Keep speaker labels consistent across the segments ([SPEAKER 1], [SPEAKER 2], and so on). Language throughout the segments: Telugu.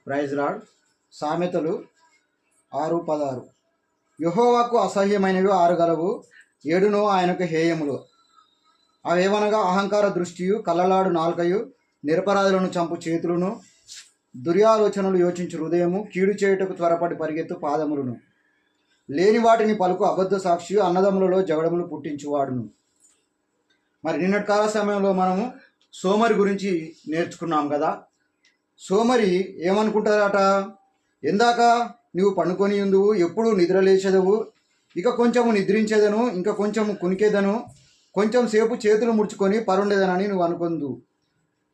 [SPEAKER 1] Praise lord. సామెతలు 6:16. యెహోవాకు అసహ్యమైనవి 6 గలవు, 7 ఆయనకు హేయములు. అవేవనగా అహంకార దృష్టియు, కళ్ళలాడు నాలుకయు, నిరపరాధులను చంపు చేతులను, దుర్యాలోచనలు యోచించు హృదయము, కీడు చేయుటకు త్వరపడి పరిగెత్తు పాదములను, లేని వాటిని పలుకు అబద్ధ సాక్షియు, అన్నదమ్ములలో జగడములు పుట్టించువాడును. మరి నిన్నటి కాల సమయంలో మనము సోమరి గురించి నేర్చుకున్నాం కదా. సోమరి ఏమనుకుంటారట, ఎందాక నువ్వు పండుకొని ఉందువు, ఎప్పుడు నిద్ర లేచెదవు, ఇక కొంచెము నిద్రించేదను, ఇంకా కొంచెము కునికేదను, కొంచెం సేపు చేతులు ముడుచుకొని పరుండేదనని నువ్వు అనుకుందు.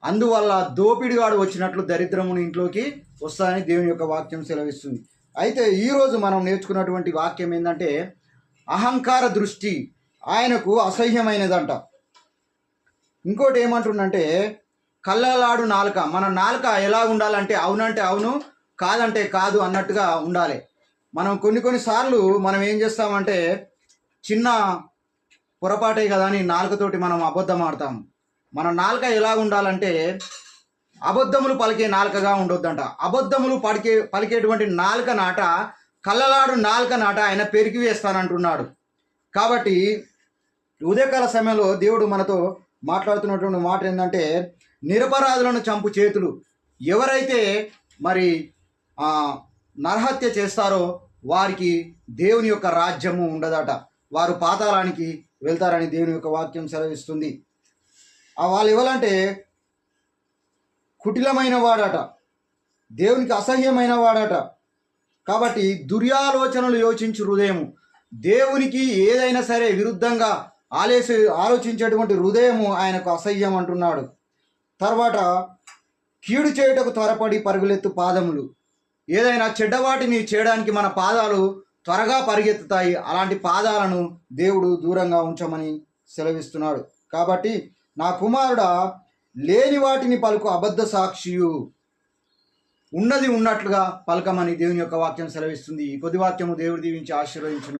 [SPEAKER 1] అందువల్ల దోపిడిగాడు వచ్చినట్లు దరిద్రముని ఇంట్లోకి వస్తాయని దేవుని యొక్క వాక్యం సెలవిస్తుంది. అయితే ఈరోజు మనం నేర్చుకున్నటువంటి వాక్యం ఏంటంటే, అహంకార దృష్టి ఆయనకు అసహ్యమైనదంట. ఇంకోటి ఏమంటుండంటే, కళ్ళలాడు నాలుక. మన నాలుక ఎలా ఉండాలంటే అవునంటే అవును, కాదంటే కాదు అన్నట్టుగా ఉండాలి. మనం కొన్నిసార్లు మనం ఏం చేస్తామంటే, చిన్న పొరపాటే కదా అని నాలుకతోటి మనం అబద్ధం ఆడతాం. మన నాలుక ఎలా ఉండాలంటే అబద్ధములు పలికే నాలుకగా ఉండొద్దంట. అబద్ధములు పలికేటువంటి నాలుక నాట, కళ్ళలాడు నాలుక నాట ఆయన పెరిగి వేస్తానంటున్నాడు. కాబట్టి ఉదయకాల సమయంలో దేవుడు మనతో మాట్లాడుతున్నటువంటి మాట ఏంటంటే, నిరపరాధులను చంపు చేతులు. ఎవరైతే మరి నరహత్య చేస్తారో వారికి దేవుని యొక్క రాజ్యము ఉండదట, వారు పాతాళానికి వెళ్తారని దేవుని యొక్క వాక్యం సెలవిస్తుంది. వాళ్ళు ఎవరంటే కుటిలమైన వాడట, దేవునికి అసహ్యమైన వాడట. కాబట్టి దుర్యాలోచనలు యోచించు హృదయము, దేవునికి ఏదైనా సరే విరుద్ధంగా ఆలోచించేటువంటి హృదయము ఆయనకు అసహ్యం అంటున్నాడు. తర్వాత కీడు చేయుటకు త్వరపడి పరుగులెత్తు పాదములు. ఏదైనా చెడ్డవాటిని చేయడానికి మన పాదాలు త్వరగా పరిగెత్తుతాయి. అలాంటి పాదాలను దేవుడు దూరంగా ఉంచమని సెలవిస్తున్నాడు. కాబట్టి నా కుమారుడా, లేని వాటిని పలుకు అబద్ధ సాక్షియు, ఉన్నది ఉన్నట్లుగా పలకమని దేవుని యొక్క వాక్యం సెలవిస్తుంది. ఈ కొద్ది వాక్యము దేవుడు దీవించి ఆశీర్వదించును.